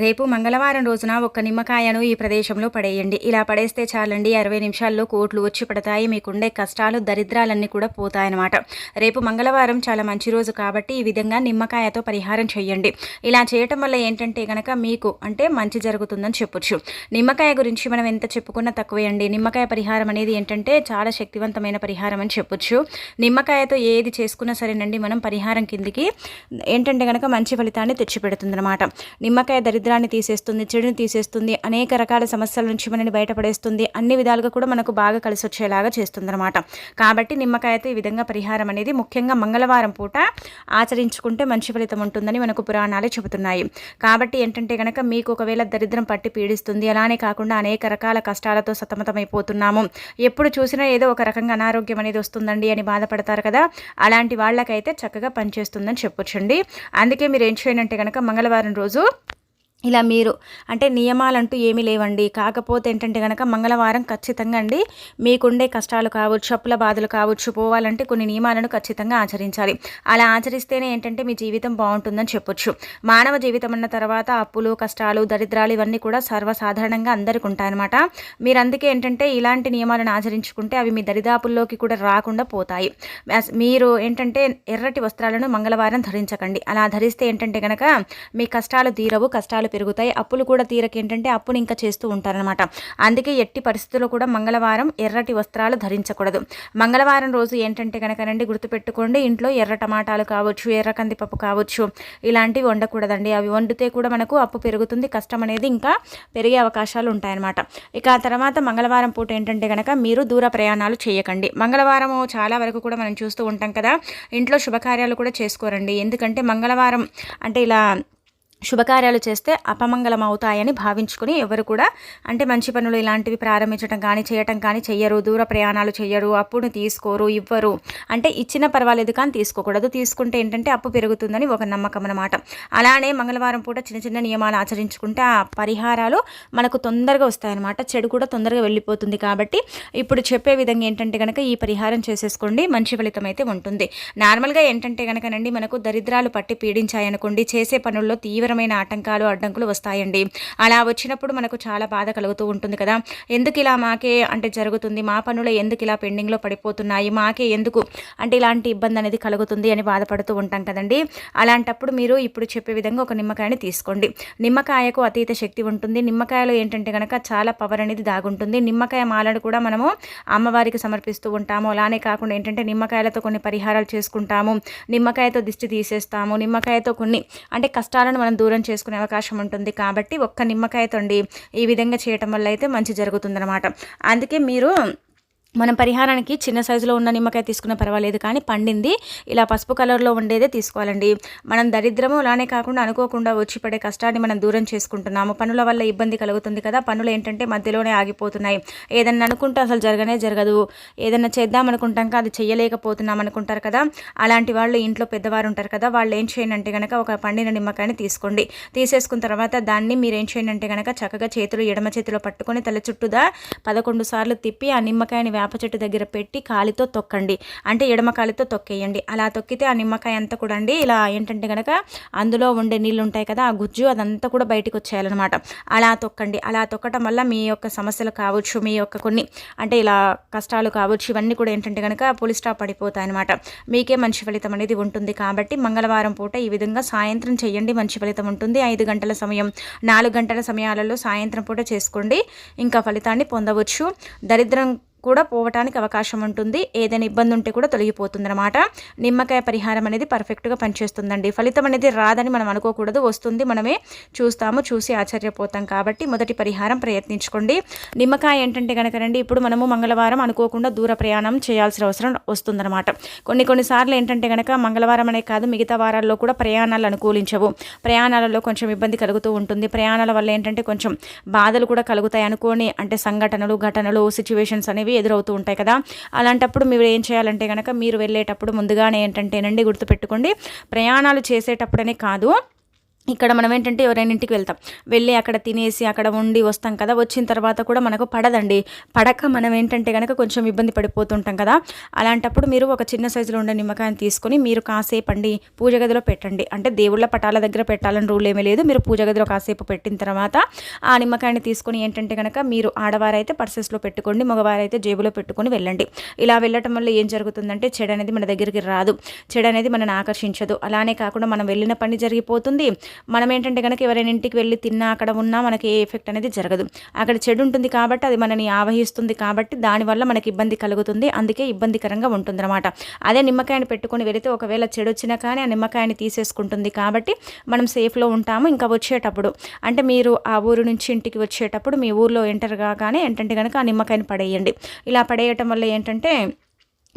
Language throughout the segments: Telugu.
రేపు మంగళవారం రోజున ఒక నిమ్మకాయను ఈ ప్రదేశంలో పడేయండి. ఇలా పడేస్తే చాలండి 60 నిమిషాల్లో కోట్లు వచ్చి పడతాయి. మీకుండే కష్టాలు, దరిద్రాలన్నీ కూడా పోతాయన్నమాట. రేపు మంగళవారం చాలా మంచి రోజు కాబట్టి ఈ విధంగా నిమ్మకాయతో పరిహారం చేయండి. ఇలా చేయటం వల్ల ఏంటంటే గనక మీకు అంటే మంచి జరుగుతుందని చెప్పొచ్చు. నిమ్మకాయ గురించి మనం ఎంత చెప్పుకున్నా తక్కువే అండి. నిమ్మకాయ పరిహారం అనేది ఏంటంటే చాలా శక్తివంతమైన పరిహారం అని చెప్పొచ్చు. నిమ్మకాయతో ఏది చేసుకున్నా సరేనండి మనం పరిహారం కిందికి ఏంటంటే గనక మంచి ఫలితాన్ని తెచ్చిపెడుతుందన్నమాట. నిమ్మకాయ దరిద్రాన్ని తీసేస్తుంది, చెడుని తీసేస్తుంది, అనేక రకాల సమస్యల నుంచి మనని బయటపడేస్తుంది, అన్ని విధాలుగా కూడా మనకు బాగా కలిసి వచ్చేలాగా చేస్తుందన్నమాట. కాబట్టి నిమ్మకాయతో ఈ విధంగా పరిహారం అనేది ముఖ్యంగా మంగళవారం పూట ఆచరించుకుంటే మంచి ఫలితం ఉంటుందని మనకు పురాణాలే చెబుతున్నాయి. కాబట్టి ఏంటంటే కనుక మీకు ఒకవేళ దరిద్రం పట్టి పీడిస్తుంది, అలానే కాకుండా అనేక రకాల కష్టాలతో సతమతమైపోతున్నాము, ఎప్పుడు చూసినా ఏదో ఒక రకంగా అనారోగ్యం అనేది వస్తుందండి అని బాధపడతారు కదా, అలాంటి వాళ్ళకైతే చక్కగా పనిచేస్తుందని చెప్పొచ్చండి. అందుకే మీరు ఏం చేయండి అంటే కనుక మంగళవారం రోజు ఇలా మీరు అంటే నియమాలంటూ ఏమీ లేవండి. కాకపోతే ఏంటంటే కనుక మంగళవారం ఖచ్చితంగా అండి మీకుండే కష్టాలు కావచ్చు, అప్పుల బాధలు కావచ్చు పోవాలంటే కొన్ని నియమాలను ఖచ్చితంగా ఆచరించాలి. అలా ఆచరిస్తేనే ఏంటంటే మీ జీవితం బాగుంటుందని చెప్పొచ్చు. మానవ జీవితం అన్న తర్వాత అప్పులు, కష్టాలు, దరిద్రాలు ఇవన్నీ కూడా సర్వసాధారణంగా అందరికీ ఉంటాయన్నమాట. మీరు అందుకే ఏంటంటే ఇలాంటి నియమాలను ఆచరించుకుంటే అవి మీ దరిదాపుల్లోకి కూడా రాకుండా పోతాయి. మీరు ఏంటంటే ఎర్రటి వస్త్రాలను మంగళవారం ధరించకండి. అలా ధరిస్తే ఏంటంటే కనుక మీ కష్టాలు తీరవు, కష్టాలు పెరుగుతాయి. అప్పులు కూడా తీరకేంటంటే అప్పును ఇంకా చేస్తూ ఉంటారనమాట. అందుకే ఎట్టి పరిస్థితుల్లో కూడా మంగళవారం ఎర్రటి వస్త్రాలు ధరించకూడదు. మంగళవారం రోజు ఏంటంటే కనుకనండి గుర్తుపెట్టుకోండి, ఇంట్లో ఎర్ర టమాటాలు కావచ్చు, ఎర్ర కందిపప్పు కావచ్చు, ఇలాంటివి వండకూడదండి. అవి వండితే కూడా మనకు అప్పు పెరుగుతుంది, కష్టం అనేది ఇంకా పెరిగే అవకాశాలు ఉంటాయన్నమాట. ఇక ఆ తర్వాత మంగళవారం పూట ఏంటంటే కనుక మీరు దూర ప్రయాణాలు చేయకండి. మంగళవారం చాలా వరకు కూడా మనం చూస్తూ ఉంటాం కదా, ఇంట్లో శుభకార్యాలు కూడా చేసుకోరండి. ఎందుకంటే మంగళవారం అంటే ఇలా శుభకార్యాలు చేస్తే అపమంగళం అవుతాయని భావించుకుని ఎవరు కూడా అంటే మంచి పనులు ఇలాంటివి ప్రారంభించడం కానీ చేయటం కానీ చెయ్యరు. దూర ప్రయాణాలు చెయ్యరు, అప్పును తీసుకోరు, ఇవ్వరు. అంటే ఇచ్చిన పర్వాలేదు కానీ తీసుకోకూడదు. తీసుకుంటే ఏంటంటే అప్పు పెరుగుతుందని ఒక నమ్మకం అన్నమాట. అలానే మంగళవారం పూట చిన్న చిన్న నియమాలు ఆచరించుకుంటే ఆ పరిహారాలు మనకు తొందరగా వస్తాయన్నమాట. చెడు కూడా తొందరగా వెళ్ళిపోతుంది. కాబట్టి ఇప్పుడు చెప్పే విధంగా ఏంటంటే కనుక ఈ పరిహారం చేసేసుకోండి, మంచి ఫలితం అయితే ఉంటుంది. నార్మల్గా ఏంటంటే కనుకనండి మనకు దరిద్రాలు పట్టి పీడించాయనుకోండి, చేసే పనుల్లో తీవ్రమైన ఆటంకాలు, అడ్డంకులు వస్తాయండి. అలా వచ్చినప్పుడు మనకు చాలా బాధ కలుగుతూ ఉంటుంది కదా, ఎందుకు ఇలా మాకే అంటే జరుగుతుంది, మా పనులు ఎందుకు ఇలా పెండింగ్లో పడిపోతున్నాయి, మాకే ఎందుకు అంటే ఇలాంటి ఇబ్బంది అనేది కలుగుతుంది అని బాధపడుతూ ఉంటాం కదండి. అలాంటప్పుడు మీరు ఇప్పుడు చెప్పే విధంగా ఒక నిమ్మకాయని తీసుకోండి. నిమ్మకాయకు అతీత శక్తి ఉంటుంది. నిమ్మకాయలో ఏంటంటే కనుక చాలా పవర్ అనేది దాగుంటుంది. నిమ్మకాయ మాలను కూడా మనము అమ్మవారికి సమర్పిస్తూ ఉంటాము. అలానే కాకుండా ఏంటంటే నిమ్మకాయలతో కొన్ని పరిహారాలు చేసుకుంటాము, నిమ్మకాయతో దిష్టి తీసేస్తాము, నిమ్మకాయతో కొన్ని అంటే కష్టాలను మనం దూరం చేసుకునే అవకాశం ఉంటుంది. కాబట్టి ఒక్క నిమ్మకాయతో ఈ విధంగా చేయటం వల్ల అయితే మంచి జరుగుతుందన్నమాట. అందుకే మీరు మనం పరిహారానికి చిన్న సైజులో ఉన్న నిమ్మకాయ తీసుకున్న పర్వాలేదు, కానీ పండింది ఇలా పసుపు కలర్లో ఉండేదే తీసుకోవాలండి. మనం దరిద్రము అలానే కాకుండా అనుకోకుండా వచ్చి పడే కష్టాన్ని మనం దూరం చేసుకుంటున్నాము. పనుల వల్ల ఇబ్బంది కలుగుతుంది కదా, పనులు ఏంటంటే మధ్యలోనే ఆగిపోతున్నాయి, ఏదన్నా అనుకుంటే అసలు జరగదు, ఏదన్నా చేద్దాం అనుకుంటాం అది చేయలేకపోతున్నాం అనుకుంటారు కదా. అలాంటి వాళ్ళు ఇంట్లో పెద్దవారు ఉంటారు కదా, వాళ్ళు ఏం చేయండి అంటే కనుక ఒక పండిన నిమ్మకాయని తీసుకోండి. తీసేసుకున్న తర్వాత దాన్ని మీరు ఏం చేయండి అంటే కనుక చక్కగా ఎడమ చేతిలో పట్టుకొని తల చుట్టూదా 11 సార్లు తిప్పి ఆ నిమ్మకాయని వేప చెట్టు దగ్గర పెట్టి కాలితో తొక్కండి. అంటే ఎడమ కాలితో తొక్కేయండి. అలా తొక్కితే ఆ నిమ్మకాయ అంతా కూడా అండి ఇలా ఏంటంటే కనుక అందులో ఉండే నీళ్ళు ఉంటాయి కదా, ఆ గుజ్జు అదంతా కూడా బయటకు వచ్చేయాలన్నమాట. అలా తొక్కండి. అలా తొక్కటం వల్ల మీ యొక్క సమస్యలు కావచ్చు, మీ యొక్క కొన్ని అంటే ఇలా కష్టాలు కావచ్చు, ఇవన్నీ కూడా ఏంటంటే కనుక పులి స్టాప్ పడిపోతాయి అనమాట. మీకే మంచి ఫలితం అనేది ఉంటుంది. కాబట్టి మంగళవారం పూట ఈ విధంగా సాయంత్రం చేయండి, మంచి ఫలితం ఉంటుంది. 5 గంటల సమయం, 4 గంటల సమయాలలో సాయంత్రం పూట చేసుకోండి, ఇంకా ఫలితాన్ని పొందవచ్చు. దరిద్రం కూడా పోవటానికి అవకాశం ఉంటుంది. ఏదైనా ఇబ్బంది ఉంటే కూడా తొలగిపోతుందన్నమాట. నిమ్మకాయ పరిహారం అనేది పర్ఫెక్ట్గా పనిచేస్తుందండి. ఫలితం అనేది రాదని మనం అనుకోకూడదు, వస్తుంది, మనమే చూస్తాము, చూసి ఆశ్చర్యపోతాం. కాబట్టి మొదటి పరిహారం ప్రయత్నించుకోండి. నిమ్మకాయ ఏంటంటే కనుకనండి ఇప్పుడు మనము మంగళవారం అనుకోకుండా దూర ప్రయాణం చేయాల్సిన అవసరం వస్తుందన్నమాట. కొన్నిసార్లు ఏంటంటే కనుక మంగళవారం అనే కాదు మిగతా వారాల్లో కూడా ప్రయాణాలు అనుకూలించవు. ప్రయాణాలలో కొంచెం ఇబ్బంది కలుగుతూ ఉంటుంది. ప్రయాణాల వల్ల ఏంటంటే కొంచెం బాధలు కూడా కలుగుతాయి అనుకోని అంటే సంఘటనలు, ఘటనలు, సిచ్యువేషన్స్ అనేవి ఎదురవుతూ ఉంటాయి కదా. అలాంటప్పుడు మీరు ఏం చేయాలంటే కనుక మీరు వెళ్ళేటప్పుడు ముందుగానే ఏంటంటేనండి గుర్తుపెట్టుకోండి, ప్రయాణాలు చేసేటప్పుడనే కాదు ఇక్కడ మనం ఏంటంటే ఎవరైనా ఇంటికి వెళ్తాం, వెళ్ళి అక్కడ తినేసి అక్కడ ఉండి వస్తాం కదా, వచ్చిన తర్వాత కూడా మనకు పడదండి. పడక మనం ఏంటంటే కనుక కొంచెం ఇబ్బంది పడిపోతుంటాం కదా. అలాంటప్పుడు మీరు ఒక చిన్న సైజులో ఉండే నిమ్మకాయని తీసుకొని మీరు కాసేపు అండి పూజ గదిలో పెట్టండి. అంటే దేవుళ్ళ పటాల దగ్గర పెట్టాలని రూల్ ఏమీ లేదు. మీరు పూజ గదిలో కాసేపు పెట్టిన తర్వాత ఆ నిమ్మకాయని తీసుకొని ఏంటంటే కనుక మీరు ఆడవారైతే పర్సెస్లో పెట్టుకోండి, మగవారైతే జేబులో పెట్టుకొని వెళ్ళండి. ఇలా వెళ్ళటం వల్ల ఏం జరుగుతుందంటే చెడు అనేది మన దగ్గరికి రాదు, చెడు అనేది మనని ఆకర్షించదు. అలానే కాకుండా మనం వెళ్ళిన పని జరిగిపోతుంది. మనం ఏంటంటే కనుక ఎవరైనా ఇంటికి వెళ్ళి తిన్నా అక్కడ ఉన్నా మనకి ఏ ఎఫెక్ట్ అనేది జరగదు. అక్కడ చెడు ఉంటుంది కాబట్టి అది మనని ఆవహిస్తుంది కాబట్టి దానివల్ల మనకి ఇబ్బంది కలుగుతుంది. అందుకే ఇబ్బందికరంగా ఉంటుందన్నమాట. అదే నిమ్మకాయని పెట్టుకొని వెళితే ఒకవేళ చెడు వచ్చినా కానీ ఆ నిమ్మకాయని తీసేసుకుంటుంది కాబట్టి మనం సేఫ్లో ఉంటాము. ఇంకా వచ్చేటప్పుడు అంటే మీరు ఆ ఊరు నుంచి ఇంటికి వచ్చేటప్పుడు మీ ఊర్లో ఎంటర్ కాగానే ఏంటంటే కనుక ఆ నిమ్మకాయని పడేయండి. ఇలా పడేయటం వల్ల ఏంటంటే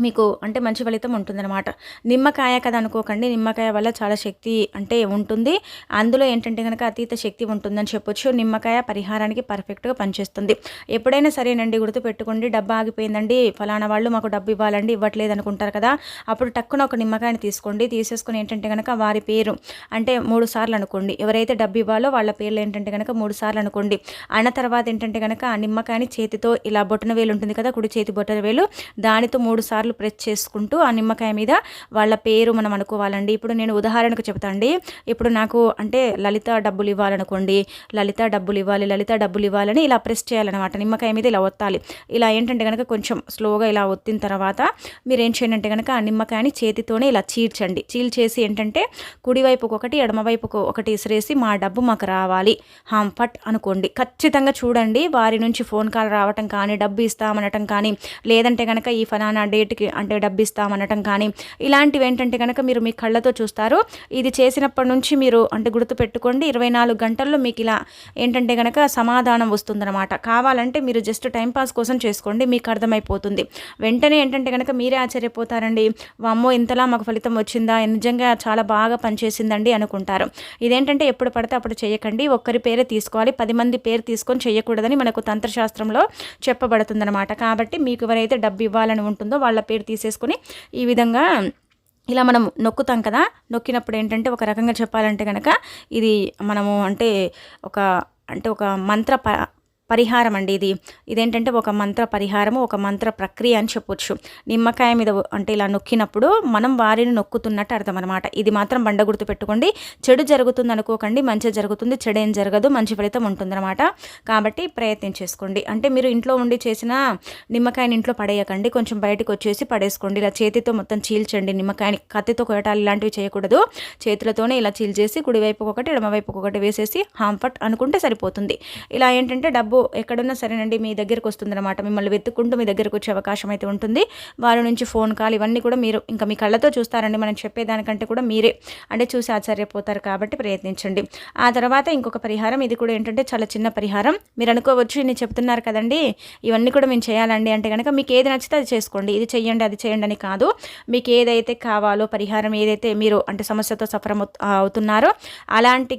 మీకు అంటే మంచి ఫలితం ఉంటుందన్నమాట. నిమ్మకాయ కదా అనుకోకండి, నిమ్మకాయ వల్ల చాలా శక్తి అంటే ఉంటుంది. అందులో ఏంటంటే కనుక అతీత శక్తి ఉంటుందని చెప్పొచ్చు. నిమ్మకాయ పరిహారానికి పర్ఫెక్ట్గా పనిచేస్తుంది. ఎప్పుడైనా సరేనండి గుర్తుపెట్టుకోండి, డబ్బు ఆగిపోయిందండి, ఫలానా వాళ్ళు మాకు డబ్బు ఇవ్వాలండి, ఇవ్వట్లేదు అనుకుంటారు కదా, అప్పుడు టక్కున ఒక నిమ్మకాయని తీసుకోండి. తీసేసుకొని ఏంటంటే కనుక వారి పేరు అంటే 3 సార్లు అనుకోండి. ఎవరైతే డబ్బు ఇవ్వాలో వాళ్ళ పేర్లు ఏంటంటే కనుక 3 సార్లు అనుకోండి. అన్న తర్వాత ఏంటంటే కనుక ఆ నిమ్మకాయని చేతితో ఇలా బొటన వేలు ఉంటుంది కదా, కుడి చేతి బొటన వేలు, దానితో 3 సార్లు ప్రెస్ చేసుకుంటూ ఆ నిమ్మకాయ మీద వాళ్ళ పేరు మనం అనుకోవాలండి. ఇప్పుడు నేను ఉదాహరణకు చెప్తాండి. ఇప్పుడు నాకు అంటే లలిత డబ్బులు ఇవ్వాలనుకోండి, లలిత డబ్బులు ఇవ్వాలి, లలిత డబ్బులు ఇవ్వాలని ఇలా ప్రెస్ చేయాలన్నమాట. నిమ్మకాయ మీద ఇలా ఒత్తాలి. ఇలా ఏంటంటే కనుక కొంచెం స్లోగా ఇలా ఒత్తిన తర్వాత మీరు ఏం చేయండి అంటే కనుక ఆ నిమ్మకాయని చేతితోనే ఇలా చీల్చండి. చీల్చేసి ఏంటంటే కుడివైపుకు ఒకటి ఎడమవైపుకు ఒకటి ఇసిరేసి మా డబ్బు మాకు రావాలి హాంపట్ అనుకోండి. ఖచ్చితంగా చూడండి, వారి నుంచి ఫోన్ కాల్ రావటం కానీ, డబ్బు ఇస్తామనటం కానీ, లేదంటే కనుక ఈ ఫలానా డేట్కి అంటే డబ్బు ఇస్తామనటం కానీ, ఇలాంటివి ఏంటంటే కనుక మీరు మీ కళ్ళతో చూస్తారు. ఇది చేసినప్పటి నుంచి మీరు అంటే గుర్తుపెట్టుకోండి, 24 గంటల్లో మీకు ఇలా ఏంటంటే కనుక సమాధానం వస్తుందన్నమాట. కావాలంటే మీరు జస్ట్ టైంపాస్ కోసం చేసుకోండి, మీకు అర్థమైపోతుంది. వెంటనే ఏంటంటే కనుక మీరే ఆశ్చర్యపోతారండి. వామ్మో ఇంతలా మాకు ఫలితం వచ్చిందా, నిజంగా చాలా బాగా పనిచేసిందండి అనుకుంటారు. ఇదేంటంటే ఎప్పుడు పడితే అప్పుడు చేయకండి, ఒక్కరి పేరే తీసుకోవాలి. 10 మంది పేరు తీసుకొని చేయకూడదని మనకు తంత్రశాస్త్రంలో చెప్పబడుతుందన్నమాట. కాబట్టి మీకు ఎవరైతే డబ్బు ఇవ్వాలని ఉంటుందో వాళ్ళ పేరు తీసేసుకొని ఈ విధంగా ఇలా మనం నొక్కుతాం కదా, నొక్కినప్పుడు ఏంటంటే ఒక రకంగా చెప్పాలంటే కనుక ఇది మనము ఒక మంత్ర పరిహారం అండి. ఇదేంటంటే ఒక మంత్ర పరిహారము, ఒక మంత్ర ప్రక్రియ అని చెప్పొచ్చు. నిమ్మకాయ మీద అంటే ఇలా నొక్కినప్పుడు మనం వారిని నొక్కుతున్నట్టు అర్థం అనమాట. ఇది మాత్రం బండ గుర్తు పెట్టుకోండి. చెడు జరుగుతుంది అనుకోకండి, మంచి జరుగుతుంది. చెడు ఏం జరగదు, మంచి ఫలితం ఉంటుందన్నమాట. కాబట్టి ప్రయత్నం చేసుకోండి. అంటే మీరు ఇంట్లో ఉండి చేసిన నిమ్మకాయని ఇంట్లో పడేయకండి, కొంచెం బయటకు వచ్చేసి పడేసుకోండి. ఇలా చేతితో మొత్తం చీల్చండి. నిమ్మకాయని కత్తితో కొయ్యటాలు ఇలాంటివి చేయకూడదు. చేతులతోనే ఇలా చీల్చేసి కుడివైపుకి ఒకటి ఎడమవైపుకి ఒకటి వేసేసి హాంపట్ అనుకుంటే సరిపోతుంది. ఇలా ఏంటంటే డబ్బు ఎక్కడున్నా సరేనండి మీ దగ్గరకు వస్తుందన్నమాట. మిమ్మల్ని వెతుక్కుంటూ మీ దగ్గరకు వచ్చే అవకాశం అయితే ఉంటుంది. వారి నుంచి ఫోన్ కాల్ ఇవన్నీ కూడా మీరు ఇంకా మీ కళ్ళతో చూస్తారండి. మనం చెప్పేదానికంటే కూడా మీరే అంటే చూసి ఆశ్చర్యపోతారు. కాబట్టి ప్రయత్నించండి. ఆ తర్వాత ఇంకొక పరిహారం, ఇది కూడా ఏంటంటే చాలా చిన్న పరిహారం. మీరు అనుకోవచ్చు నేను చెప్తున్నారు కదండి ఇవన్నీ కూడా మేము చేయాలండి అంటే కనుక మీకు ఏది నచ్చితే అది చేసుకోండి, ఇది చెయ్యండి అది చేయండి అని కాదు. మీకు ఏదైతే కావాలో పరిహారం, ఏదైతే మీరు అంటే సమస్యతో సఫర్ అవుతున్నారో అలాంటి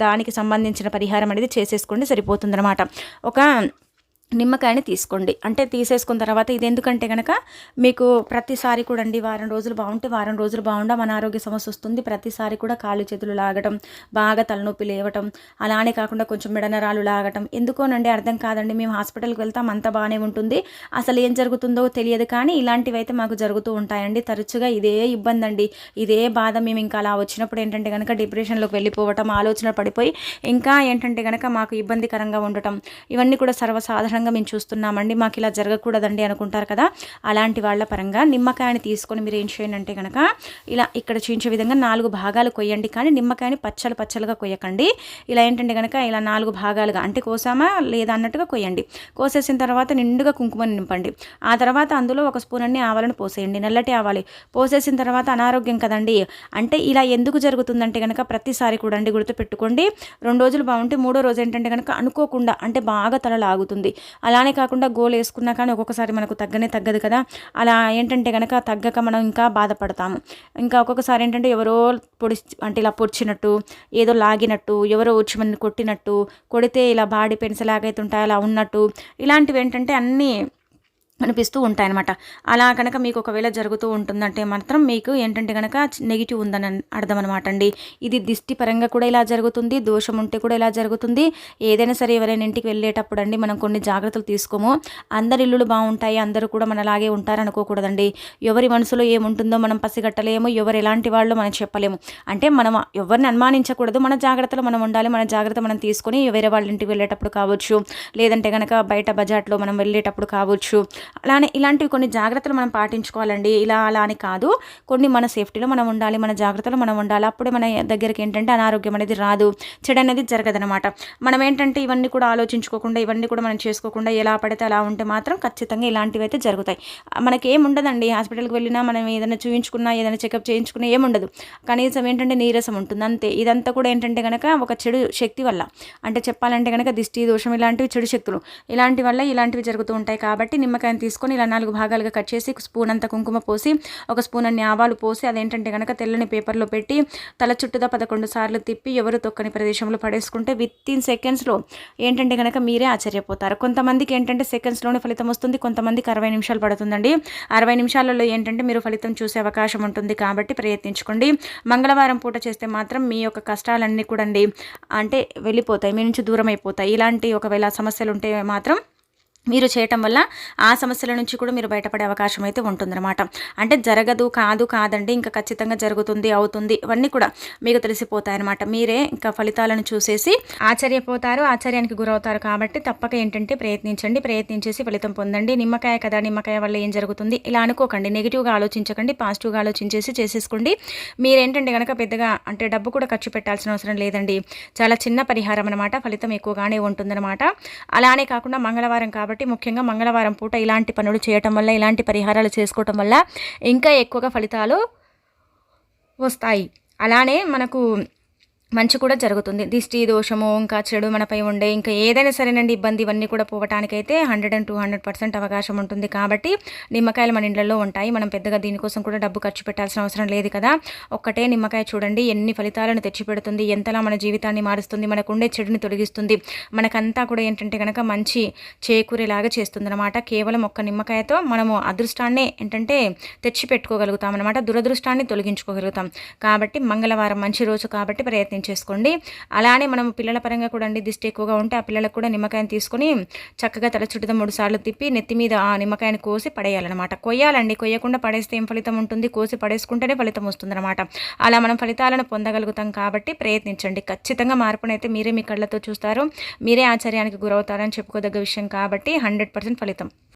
దానికి సంబంధించిన పరిహారం అనేది చేసేసుకోండి, సరిపోతుందన్నమాట. ఒక నిమ్మకాయని తీసుకోండి. అంటే తీసేసుకున్న తర్వాత ఇది ఎందుకంటే కనుక మీకు ప్రతిసారి కూడా అండి వారం రోజులు బాగుంటే వారం రోజులు బాగుండా మన ఆరోగ్య సమస్య వస్తుంది. ప్రతిసారి కూడా కాళ్ళు చేతులు లాగటం, బాగా తలనొప్పి లేవటం, అలానే కాకుండా కొంచెం మెడనరాలు లాగటం, ఎందుకోనండి అర్థం కాదండి. మేము హాస్పిటల్కి వెళ్తాం, అంత బాగానే ఉంటుంది, అసలు ఏం జరుగుతుందో తెలియదు. కానీ ఇలాంటివి అయితే మాకు జరుగుతూ ఉంటాయండి. తరచుగా ఇదే ఇబ్బంది అండి, ఇదే బాధ. మేము ఇంకా అలా వచ్చినప్పుడు ఏంటంటే కనుక డిప్రెషన్లోకి వెళ్ళిపోవటం, ఆలోచన పడిపోయి ఇంకా ఏంటంటే కనుక మాకు ఇబ్బందికరంగా ఉండటం, ఇవన్నీ కూడా సర్వసాధారణంగా మేము చూస్తున్నామండి. మాకు ఇలా జరగకూడదండి అనుకుంటారు కదా, అలాంటి వాళ్ళ పరంగా నిమ్మకాయని తీసుకొని మీరు ఏం చేయండి అంటే కనుక ఇలా ఇక్కడ చూపించే విధంగా 4 భాగాలు కొయ్యండి. కానీ నిమ్మకాయని పచ్చలుగా కొయ్యకండి. ఇలా ఏంటంటే కనుక ఇలా 4 భాగాలుగా అంటే కోసామా లేదా అన్నట్టుగా కొయ్యండి. కోసేసిన తర్వాత నిండుగా కుంకుమని నింపండి. ఆ తర్వాత అందులో 1 స్పూన్ అన్ని ఆవాలను పోసేయండి, నల్లటి ఆవాలు పోసేసిన తర్వాత అనారోగ్యం కదండి. అంటే ఇలా ఎందుకు జరుగుతుందంటే కనుక ప్రతిసారి కూడా అండి గుర్తుపెట్టుకోండి, 2 రోజులు బాగుంటే 3వ రోజు ఏంటంటే కనుక అనుకోకుండా అంటే బాగా తల లాగుతుంది. అలానే కాకుండా గోలు వేసుకున్నా కానీ ఒక్కొక్కసారి మనకు తగ్గదు కదా. అలా ఏంటంటే కనుక తగ్గక మనం ఇంకా బాధపడతాము. ఇంకా ఒక్కొక్కసారి ఏంటంటే ఎవరో అంటే ఇలా పొడిచినట్టు, ఏదో లాగినట్టు, ఎవరో వచ్చి మన కొట్టినట్టు, కొడితే ఇలా బాడీ పెయిన్స్ లాగైతుంటాయి అలా ఉన్నట్టు, ఇలాంటివి ఏంటంటే అన్నీ అనిపిస్తూ ఉంటాయన్నమాట. అలా కనుక మీకు ఒకవేళ జరుగుతూ ఉంటుందంటే మాత్రం మీకు ఏంటంటే గనక నెగెటివ్ ఉందని అర్థం అనమాట అండి. ఇది దిష్టి పరంగా కూడా ఇలా జరుగుతుంది. దోషం ఉంటే కూడా ఇలా జరుగుతుంది. ఏదైనా సరే ఎవరైనా ఇంటికి వెళ్ళేటప్పుడు అండి మనం కొన్ని జాగ్రత్తలు తీసుకోము. అందరి ఇల్లులు బాగుంటాయి, అందరూ కూడా మనలాగే ఉంటారనుకోకూడదండి. ఎవరి మనసులో ఏముంటుందో మనం పసిగట్టలేము. ఎవరు ఎలాంటి వాళ్ళో మనం చెప్పలేము. అంటే మనం ఎవరిని అనుమానించకూడదు. మన జాగ్రత్తలు మనం ఉండాలి. మన జాగ్రత్త మనం తీసుకొని వేరే వాళ్ళ ఇంటికి వెళ్ళేటప్పుడు కావచ్చు, లేదంటే గనక బయట బజార్లో మనం వెళ్ళేటప్పుడు కావచ్చు, అలానే ఇలాంటివి కొన్ని జాగ్రత్తలు మనం పాటించుకోవాలండి. ఇలా అలా అని కాదు, కొన్ని మన సేఫ్టీలో మనం ఉండాలి, మన జాగ్రత్తలో మనం ఉండాలి. అప్పుడే మన దగ్గరికి ఏంటంటే అనారోగ్యం అనేది రాదు, చెడు అనేది జరగదనమాట. మనం ఏంటంటే ఇవన్నీ కూడా ఆలోచించుకోకుండా, ఇవన్నీ కూడా మనం చేసుకోకుండా ఎలా పడితే అలా ఉంటే మాత్రం ఖచ్చితంగా ఇలాంటివి అయితే జరుగుతాయి. మనకేం ఉండదండి, హాస్పిటల్కి వెళ్ళినా మనం ఏదైనా చూయించుకున్నా, ఏదైనా చెకప్ చేయించుకున్నా ఏముండదు. కనీసం ఏంటంటే నీరసం ఉంటుంది అంతే. ఇదంతా కూడా ఏంటంటే కనుక ఒక చెడు శక్తి వల్ల, అంటే చెప్పాలంటే కనుక దిష్టి దోషం ఇలాంటివి చెడు శక్తులు, ఇలాంటి వల్ల ఇలాంటివి జరుగుతూ ఉంటాయి. కాబట్టి నిమ్మకాయని తీసుకొని ఇలా 4 భాగాలుగా కట్ చేసి స్పూన్ అంత కుంకుమ పోసి, ఒక స్పూన్ అన్ని ఆవాలు పోసి, అదేంటంటే కనుక తెల్లని పేపర్లో పెట్టి తల చుట్టూదా 11 సార్లు తిప్పి ఎవరు తొక్కని ప్రదేశంలో పడేసుకుంటే వితిన్ సెకండ్స్లో ఏంటంటే కనుక మీరే ఆశ్చర్యపోతారు. కొంతమందికి ఏంటంటే సెకండ్స్లోనే ఫలితం వస్తుంది, కొంతమందికి 60 నిమిషాలు పడుతుందండి. 60 నిమిషాలలో ఏంటంటే మీరు ఫలితం చూసే అవకాశం ఉంటుంది. కాబట్టి ప్రయత్నించుకోండి. మంగళవారం పూట చేస్తే మాత్రం మీ యొక్క కష్టాలన్నీ కూడా అండి అంటే వెళ్ళిపోతాయి, మీ నుంచి దూరం అయిపోతాయి. ఇలాంటి ఒకవేళ సమస్యలు ఉంటే మాత్రం మీరు చేయటం వల్ల ఆ సమస్యల నుంచి కూడా మీరు బయటపడే అవకాశం అయితే ఉంటుందన్నమాట. అంటే జరగదు కాదండి, ఇంకా ఖచ్చితంగా జరుగుతుంది, అవుతుంది, ఇవన్నీ కూడా మీకు తెలిసిపోతాయన్నమాట. మీరే ఇంకా ఫలితాలను చూసేసి ఆశ్చర్యపోతారు, ఆశ్చర్యానికి గురవుతారు. కాబట్టి తప్పక ఏంటంటే ప్రయత్నించేసి ఫలితం పొందండి. నిమ్మకాయ కదా, నిమ్మకాయ వల్ల ఏం జరుగుతుంది ఇలా అనుకోకండి, నెగిటివ్గా ఆలోచించకండి, పాజిటివ్గా ఆలోచించేసి చేసేసుకోండి. మీరేంటంటే కనుక పెద్దగా అంటే డబ్బు కూడా ఖర్చు పెట్టాల్సిన అవసరం లేదండి. చాలా చిన్న పరిహారం అనమాట, ఫలితం ఎక్కువగానే ఉంటుందన్నమాట. అలానే కాకుండా మంగళవారం కాబట్టి ముఖ్యంగా మంగళవారం పూట ఇలాంటి పనులు చేయటం వల్ల, ఇలాంటి పరిహారాలు చేసుకోవటం వల్ల ఇంకా ఎక్కువగా ఫలితాలు వస్తాయి. అలానే మనకు మంచి కూడా జరుగుతుంది. దిష్టి దోషము ఇంకా చెడు మనపై ఉండే ఇంకా ఏదైనా సరేనండి ఇబ్బంది, ఇవన్నీ కూడా పోవటానికైతే 100% అవకాశం ఉంటుంది. కాబట్టి నిమ్మకాయలు మన ఇళ్లలో ఉంటాయి. మనం పెద్దగా దీనికోసం కూడా డబ్బు ఖర్చు పెట్టాల్సిన అవసరం లేదు కదా. ఒక్కటే నిమ్మకాయ చూడండి ఎన్ని ఫలితాలను తెచ్చిపెడుతుంది, ఎంతలా మన జీవితాన్ని మారుస్తుంది, మనకుండే చెడుని తొలగిస్తుంది, మనకంతా కూడా ఏంటంటే కనుక మంచి చేకూరేలాగా చేస్తుంది అనమాట. కేవలం ఒక్క నిమ్మకాయతో మనము అదృష్టాన్ని ఏంటంటే తెచ్చి పెట్టుకోగలుగుతాం అనమాట, దురదృష్టాన్ని తొలగించుకోగలుగుతాం. కాబట్టి మంగళవారం మంచి రోజు కాబట్టి చేసుకోండి. అలానే మనం పిల్లల పరంగా కూడా అండి దిష్టి ఎక్కువగా ఉంటే ఆ పిల్లలకు కూడా నిమ్మకాయని తీసుకొని చక్కగా తల చుట్టూ 3 సార్లు తిప్పి నెత్తి మీద ఆ నిమ్మకాయని కోసి పడేయాలన్నమాట. కొయ్యాలండి, కొయ్యకుండా పడేస్తే ఏం ఫలితం ఉంటుంది, కోసి పడేసుకుంటేనే ఫలితం వస్తుందన్నమాట. అలా మనం ఫలితాలను పొందగలుగుతాం. కాబట్టి ప్రయత్నించండి. ఖచ్చితంగా మార్పునైతే మీరే మీ కళ్ళతో చూస్తారు, మీరే ఆశ్చర్యానికి గురవుతారని చెప్పుకోదగ్గ విషయం. కాబట్టి 100% ఫలితం.